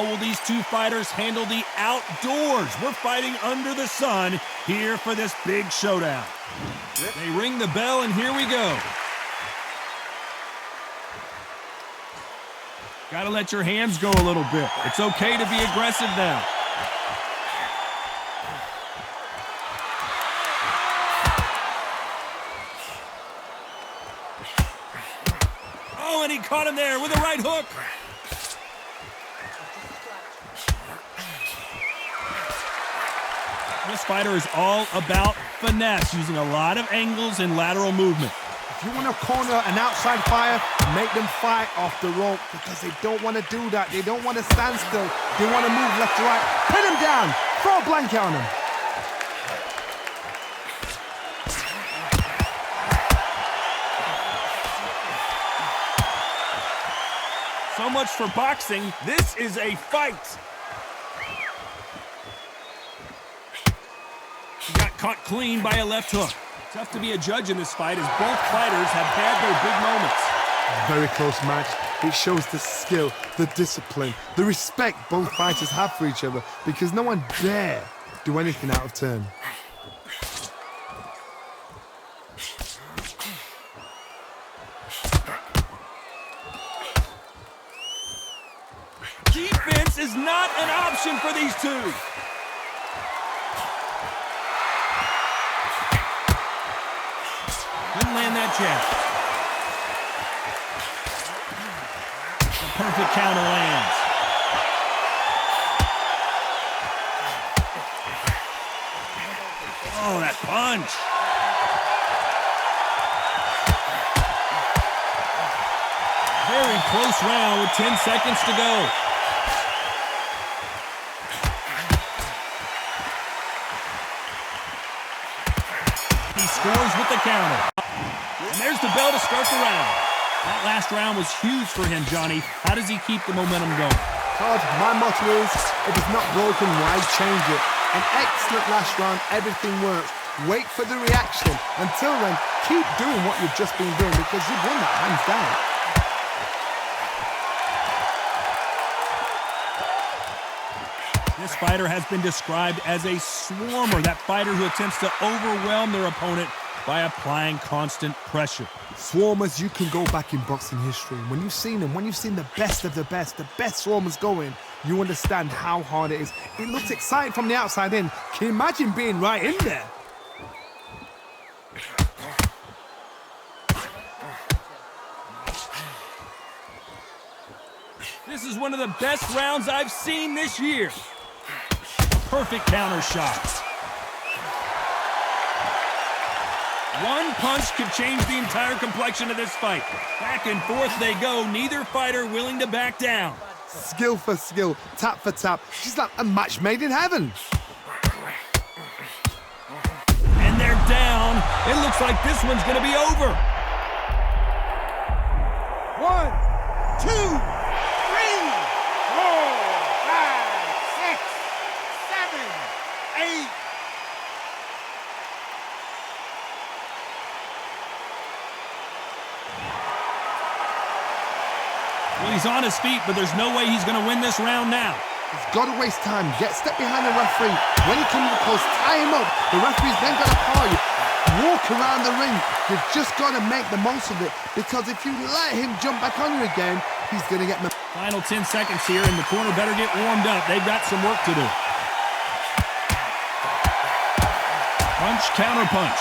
How will these two fighters handle the outdoors? We're fighting under the sun here for this big showdown. They ring the bell, and here we go. Gotta let your hands go a little bit. It's okay to be aggressive now. Oh, and he caught him there with a right hook. This fighter is all about finesse, using a lot of angles and lateral movement. If you want to corner an outside fighter, make them fight off the rope, because they don't want to do that. They don't want to stand still. They want to move left to right. Pin them down. Throw a blanket on them. So much for boxing. This is a fight. He got caught clean by a left hook. Tough to be a judge in this fight, as both fighters have had their big moments. Very close match. It shows the skill, the discipline, the respect both fighters have for each other, because no one dare do anything out of turn. Defense is not an option for these two. Couldn't land that jab. The perfect counter lands. Oh, that punch. Very close round with 10 seconds to go. He scores with the counter. And there's the bell to start the round. That last round was huge for him, Johnny. How does he keep the momentum going? Todd, my motto is, if it's not broken, why change it? An excellent last round, everything works. Wait for the reaction. Until then, keep doing what you've just been doing, because you've won that hands down. This fighter has been described as a swarmer, that fighter who attempts to overwhelm their opponent by applying constant pressure. Swarmers, you can go back in boxing history. When you've seen them, when you've seen the best swarmers going, you understand how hard it is. It looks exciting from the outside in. Can you imagine being right in there? This is one of the best rounds I've seen this year. Perfect counter shot. One punch could change the entire complexion of this fight. Back and forth they go, neither fighter willing to back down. Skill for skill, tap for tap. She's like a match made in heaven. And they're down. It looks like this one's going to be over. 1, 2, 3, 4, 5, 6, 7, 8. Well, he's on his feet, but there's no way he's going to win this round now. He's got to waste time. Get step behind the referee. When he comes close, tie him up. The referee's then got to call you. Walk around the ring. You've just got to make the most of it, because if you let him jump back on you again, he's going to get... Final 10 seconds here, and the corner better get warmed up. They've got some work to do. Punch, counter punch.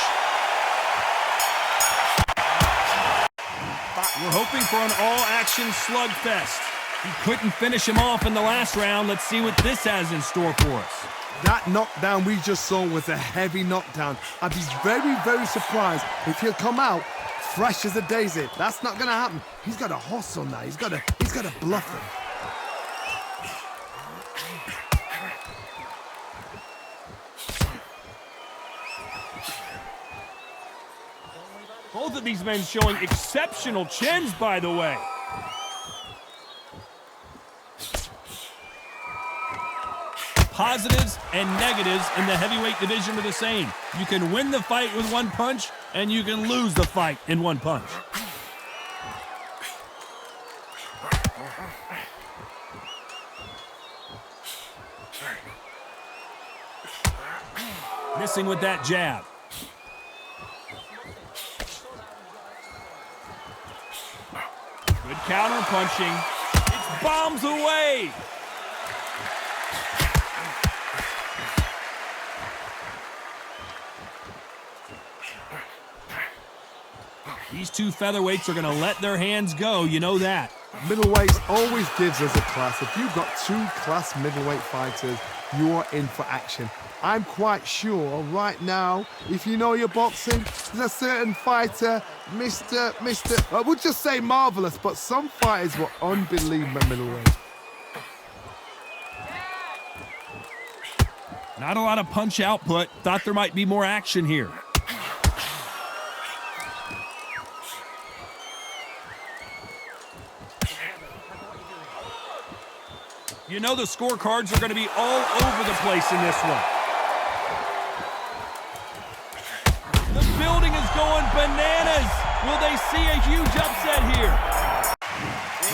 We're hoping for an all-action slugfest. He couldn't finish him off in the last round. Let's see what this has in store for us. That knockdown we just saw was a heavy knockdown. I'd be very, very surprised if he'll come out fresh as a daisy. That's not going to happen. He's got a horse on that. He's got to bluff him. Both of these men showing exceptional chins, by the way. Positives and negatives in the heavyweight division are the same. You can win the fight with one punch, and you can lose the fight in one punch. Missing with that jab. Good counter punching. It's bombs away. These two featherweights are going to let their hands go. You know that. Middleweights always gives us a class. If you've got two class middleweight fighters, you are in for action. I'm quite sure right now, if you know your boxing, there's a certain fighter, we'll just say marvelous, but some fighters were unbelievable middleweight. Not a lot of punch output. Thought there might be more action here. You know the scorecards are going to be all over the place in this one. The building is going bananas. Will they see a huge upset here?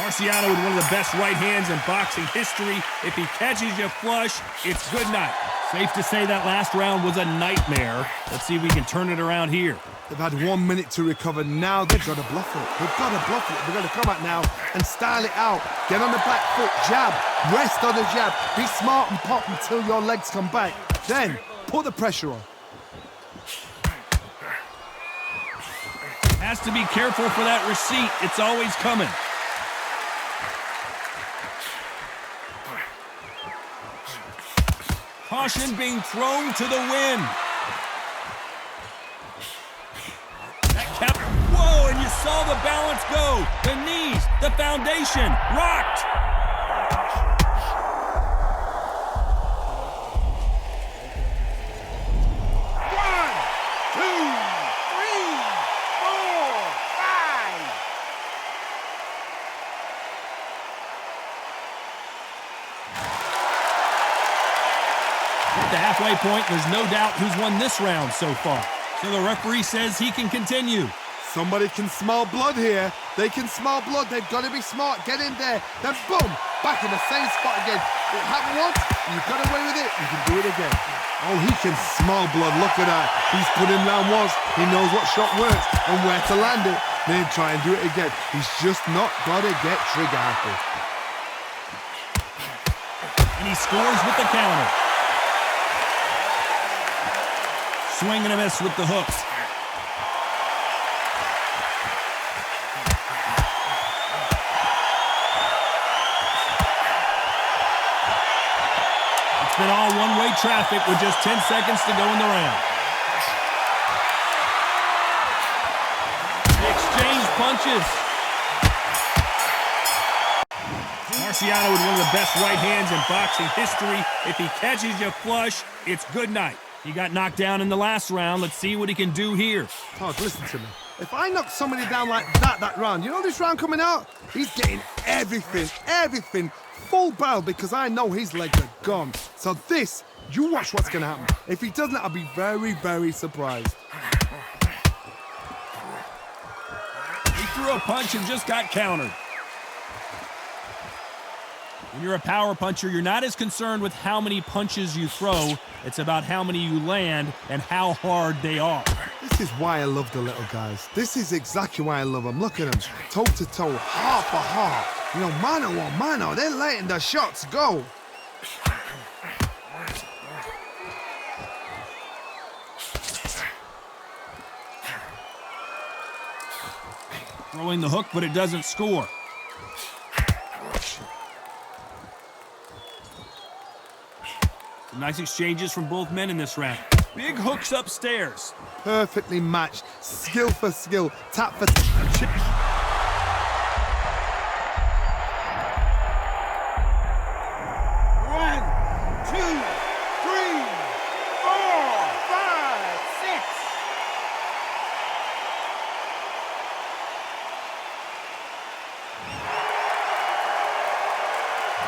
Marciano with one of the best right hands in boxing history. If he catches you flush, it's good night. Safe to say that last round was a nightmare. Let's see if we can turn it around here. They've had 1 minute to recover. Now they've got to bluff it. They've got to bluff it. They've got to come out now and style it out. Get on the back foot, jab, rest on the jab. Be smart and pop until your legs come back. Then put the pressure on. Has to be careful for that receipt. It's always coming. Caution being thrown to the wind. That kept. Whoa, and you saw the balance go. The knees, the foundation, rocked. At the halfway point, there's no doubt who's won this round so far. So the referee says he can continue. Somebody can smell blood here. They can smell blood. They've got to be smart. Get in there. Then boom, back in the same spot again. It happened once. You got away with it. You can do it again. Oh, he can smell blood. Look at that. He's put him down once. He knows what shot works and where to land it. Then try and do it again. He's just not got to get trigger happy. And he scores with the counter. Swing and a miss with the hooks. It's been all one-way traffic with just 10 seconds to go in the round. They exchange punches. Marciano with one of the best right hands in boxing history. If he catches you flush, it's good night. He got knocked down in the last round. Let's see what he can do here. Todd, listen to me. If I knock somebody down like that round, you know this round coming out? He's getting everything, full barrel because I know his legs are gone. So this, you watch what's going to happen. If he doesn't, I'll be very, very surprised. He threw a punch and just got countered. When you're a power puncher, you're not as concerned with how many punches you throw. It's about how many you land and how hard they are. This is why I love the little guys. This is exactly why I love them. Look at them, toe to toe, heart for heart. You know, mano a mano, they're letting the shots go. Throwing the hook, but it doesn't score. Nice exchanges from both men in this round. Big hooks upstairs. Perfectly matched, skill for skill, tap for chip. 1, 2, 3, 4, 5, 6.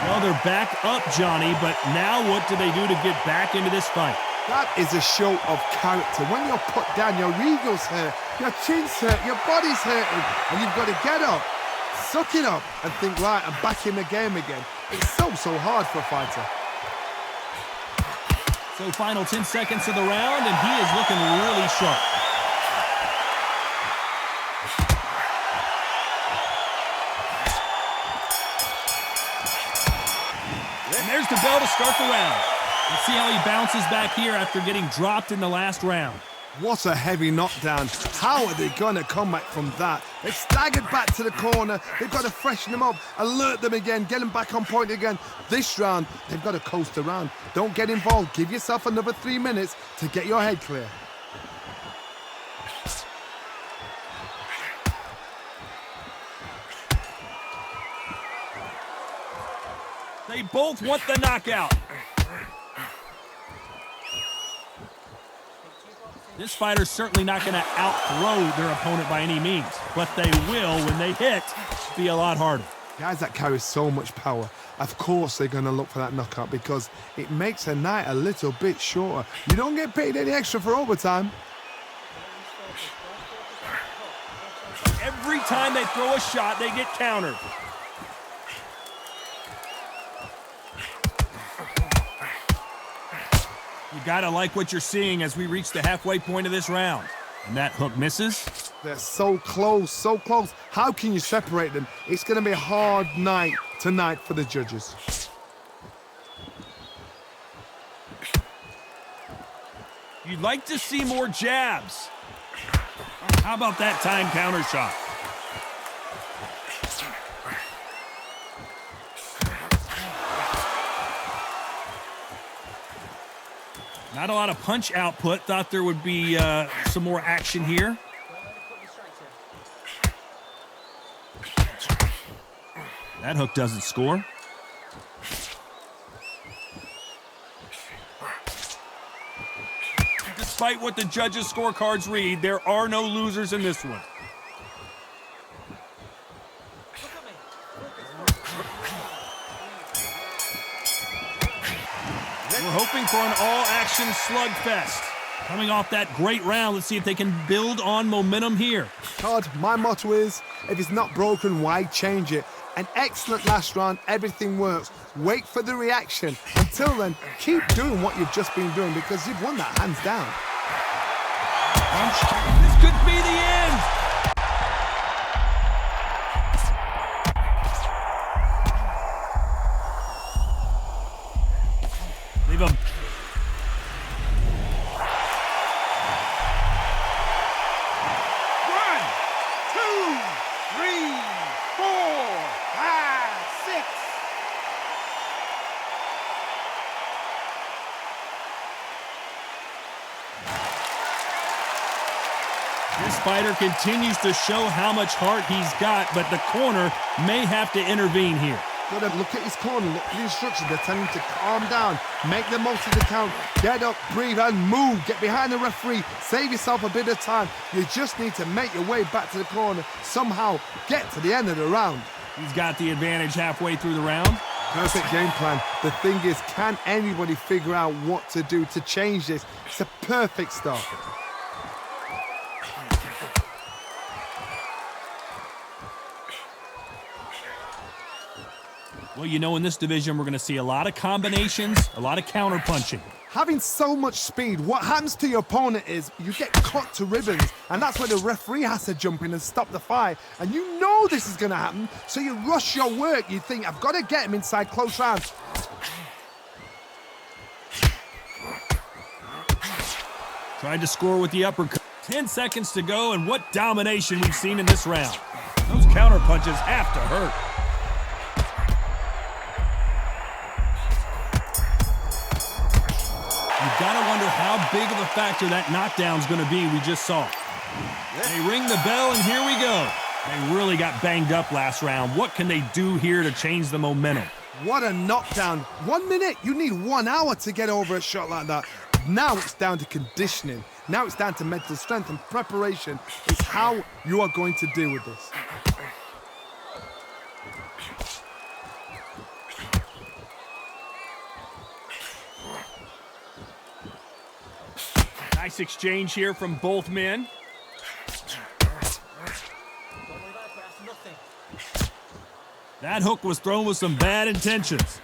Well, they're back up, Johnny, but now what do they do to get back into this fight? That is a show of character. When you're put down, your ego's hurt, your chin's hurt, your body's hurting, and you've got to get up, suck it up, and think, right, I'm back in the game again. It's so hard for a fighter. So final 10 seconds of the round, and he is looking really sharp. And there's the bell to start the round. Let's see how he bounces back here after getting dropped in the last round. What a heavy knockdown. How are they going to come back from that? They've staggered back to the corner. They've got to freshen them up, alert them again, get them back on point again. This round, they've got to coast around. Don't get involved. Give yourself another 3 minutes to get your head clear. They both want the knockout. This fighter's certainly not going to outthrow their opponent by any means, but they will, when they hit, be a lot harder. Guys that carry so much power, of course they're going to look for that knockout because it makes a night a little bit shorter. You don't get paid any extra for overtime. Every time they throw a shot, they get countered. You gotta like what you're seeing as we reach the halfway point of this round. And that hook misses. They're so close, so close. How can you separate them? It's going to be a hard night tonight for the judges. You'd like to see more jabs. How about that time counter shot? Not a lot of punch output. Thought there would be some more action here. That hook doesn't score. Despite what the judges' scorecards read, there are no losers in this one. We're hoping for an all-action slugfest. Coming off that great round, let's see if they can build on momentum here. Todd, my motto is, if it's not broken, why change it? An excellent last round, everything works. Wait for the reaction. Until then, keep doing what you've just been doing because you've won that hands down. This could be the end. Leave him. One, two, three, four, five, six. This fighter continues to show how much heart he's got, but the corner may have to intervene here. Look at his corner, look at the instructions. They're telling him to calm down, make the most of the count, get up, breathe, and move. Get behind the referee, save yourself a bit of time. You just need to make your way back to the corner, somehow get to the end of the round. He's got the advantage halfway through the round. Perfect game plan. The thing is, can anybody figure out what to do to change this? It's a perfect start. Well, you know, in this division, we're going to see a lot of combinations, a lot of counter punching. Having so much speed, what happens to your opponent is you get cut to ribbons, and that's where the referee has to jump in and stop the fight. And you know this is going to happen, so you rush your work. You think, I've got to get him inside close rounds. Tried to score with the uppercut. 10 seconds to go, and what domination we've seen in this round. Those counter punches have to hurt. You've got to wonder how big of a factor that knockdown's going to be we just saw. They ring the bell, and here we go. They really got banged up last round. What can they do here to change the momentum? What a knockdown. 1 minute, you need 1 hour to get over a shot like that. Now it's down to conditioning. Now it's down to mental strength and preparation. It's how you are going to deal with this. Nice exchange here from both men. That hook was thrown with some bad intentions.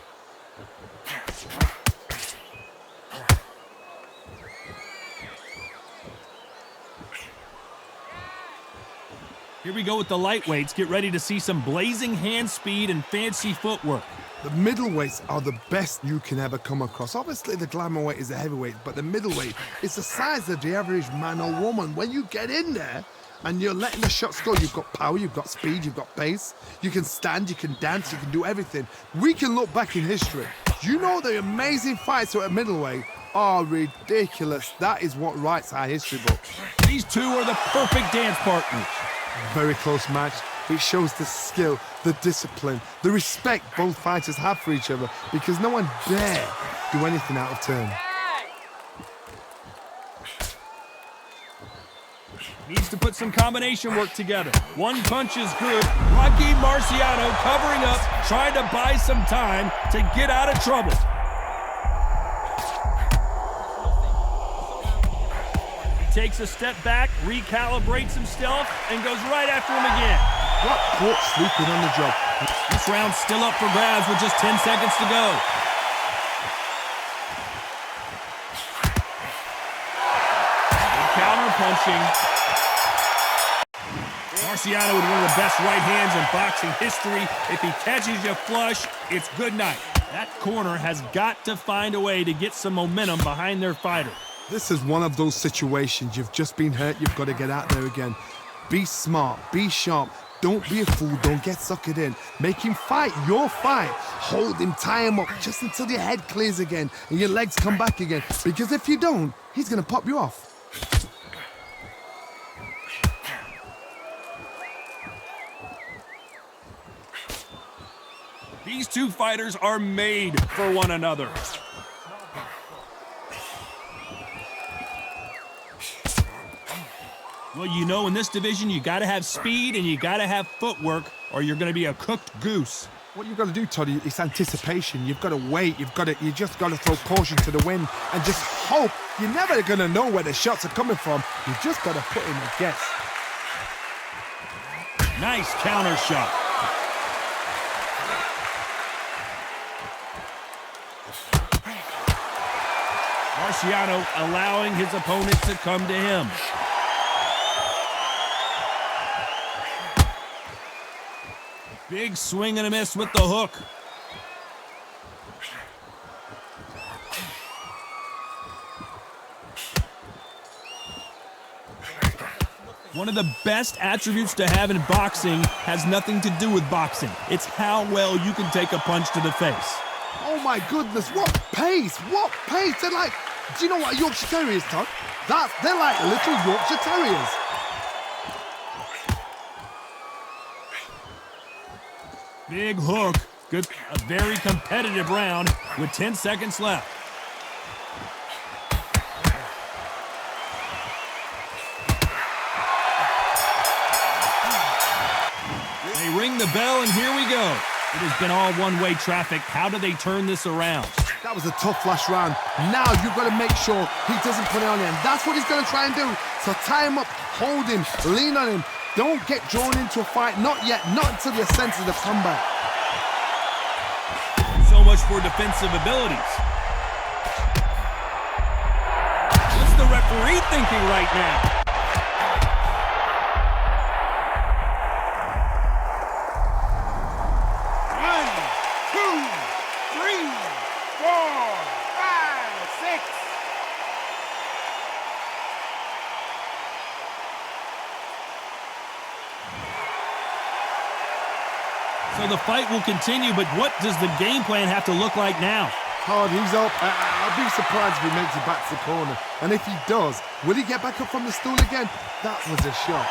Here we go with the lightweights. Get ready to see some blazing hand speed and fancy footwork. The middleweights are the best you can ever come across. Obviously, the glamour weight is the heavyweight, but the middleweight is the size of the average man or woman. When you get in there and you're letting the shots go, you've got power, you've got speed, you've got pace. You can stand, you can dance, you can do everything. We can look back in history. You know the amazing fights at middleweight are ridiculous. That is what writes our history book. These two are the perfect dance partners. Very close match. It shows the skill, the discipline, the respect both fighters have for each other because no one dare do anything out of turn. Needs to put some combination work together. One punch is good. Rocky Marciano covering up, trying to buy some time to get out of trouble. Takes a step back, recalibrates himself, and goes right after him again. Got caught sleeping on the job. This round's still up for grabs with just 10 seconds to go. Good counter punching. Marciano with one of the best right hands in boxing history. If he catches you flush, it's good night. That corner has got to find a way to get some momentum behind their fighter. This is one of those situations. You've just been hurt. You've got to get out there again. Be smart. Be sharp. Don't be a fool. Don't get suckered in. Make him fight your fight. Hold him. Tie him up just until your head clears again and your legs come back again. Because if you don't, he's going to pop you off. These two fighters are made for one another. Well, you know, in this division, you got to have speed and you got to have footwork or you're going to be a cooked goose. What you've got to do, Toddy, is anticipation. You've got to wait. You just got to throw caution to the wind and just hope. You're never going to know where the shots are coming from. You just got to put in a guess. Nice counter shot. Marciano allowing his opponent to come to him. Big swing and a miss with the hook. One of the best attributes to have in boxing has nothing to do with boxing. It's how well you can take a punch to the face. Oh my goodness, what pace, what pace. They're like, do you know what a Yorkshire Terrier is, Todd? They're like little Yorkshire Terriers. Big hook. Good, a very competitive round with 10 seconds left. They ring the bell and here we go. It has been all one-way traffic. How do they turn this around? That was a tough last round. Now you've got to make sure he doesn't put it on you. And that's what he's going to try and do. So tie him up, hold him, lean on him. Don't get drawn into a fight. Not yet. Not until your senses have come back. So much for defensive abilities. What's the referee thinking right now? So the fight will continue, but what does the game plan have to look like now? Hard, he's up. I'll be surprised if he makes it back to the corner. And if he does, will he get back up from the stool again? That was a shot.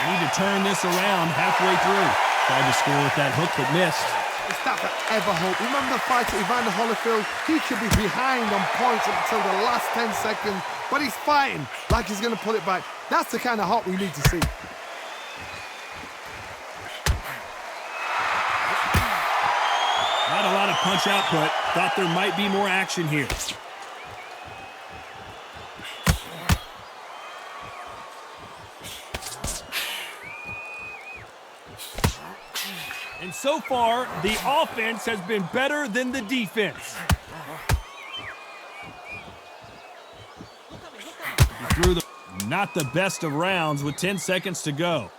I need to turn this around halfway through. Tried to score with that hook, but missed. It's that forever hope. Remember the fight at Evander Holyfield? He could be behind on points until the last 10 seconds, but he's fighting like he's going to pull it back. That's the kind of hope we need to see. Not a lot of punch output. Thought there might be more action here. And so far, the offense has been better than the defense. He threw not the best of rounds with 10 seconds to go.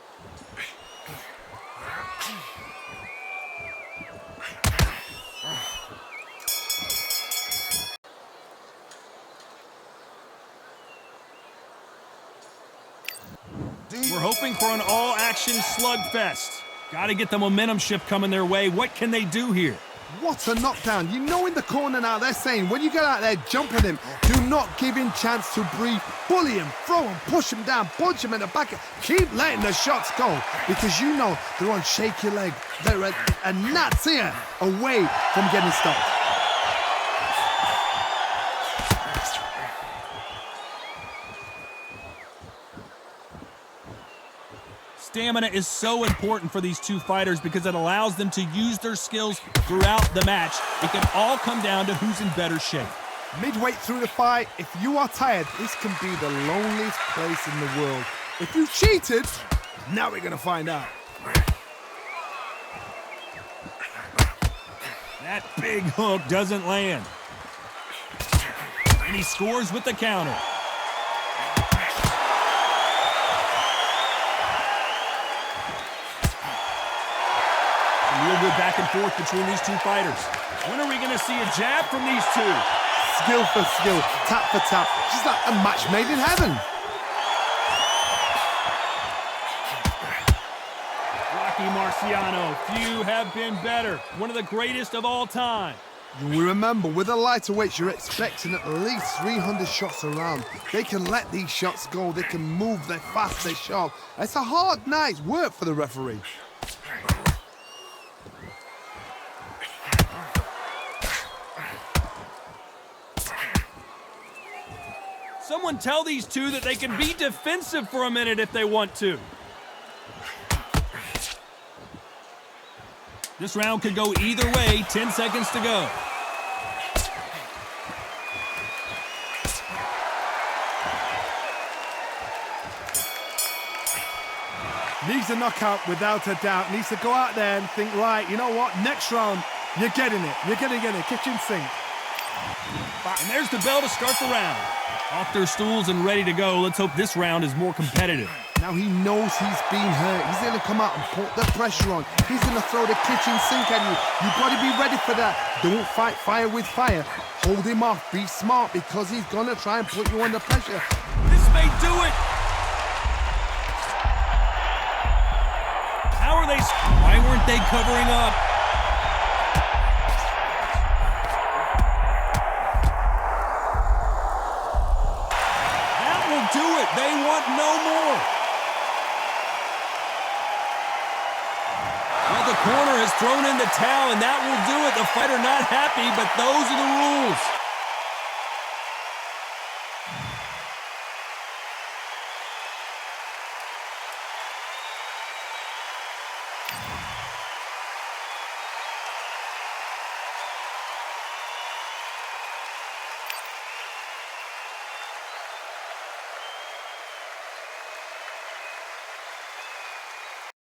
We're hoping for an all-action slugfest. Got to get the momentum shift coming their way. What can they do here? What a knockdown. You know in the corner now, they're saying, when you get out there jumping him, do not give him chance to breathe. Bully him, throw him, push him down, punch him in the back. Keep letting the shots go because you know they're on shaky leg. They're a gnat's ear away from getting stopped. Stamina is so important for these two fighters because it allows them to use their skills throughout the match. It can all come down to who's in better shape. Midway through the fight, if you are tired, this can be the loneliest place in the world. If you cheated, now we're going to find out. That big hook doesn't land. And he scores with the counter. Real good back and forth between these two fighters. When are we going to see a jab from these two? Skill for skill, tap for tap. Just like a match made in heaven. Rocky Marciano, few have been better. One of the greatest of all time. We remember, with the lighterweights, you're expecting at least 300 shots around. They can let these shots go. They can move. They're fast. They're sharp. It's a hard night's work for the referee. Someone tell these two that they can be defensive for a minute if they want to. This round could go either way. 10 seconds to go. Needs a knockout without a doubt. Needs to go out there and think, right, you know what? Next round, you're getting it. You're going to get it. Kitchen sink. And there's the bell to start the round. Off their stools and ready to go. Let's hope this round is more competitive. Now he knows he's been hurt. He's going to come out and put the pressure on. He's going to throw the kitchen sink at you. You've got to be ready for that. Don't fight fire with fire. Hold him off. Be smart because he's going to try and put you under pressure. This may do it. How are they? Why weren't they covering up? Do it. They want no more. Well, the corner has thrown in the towel, and that will do it. The fighter not happy, but those are the rules.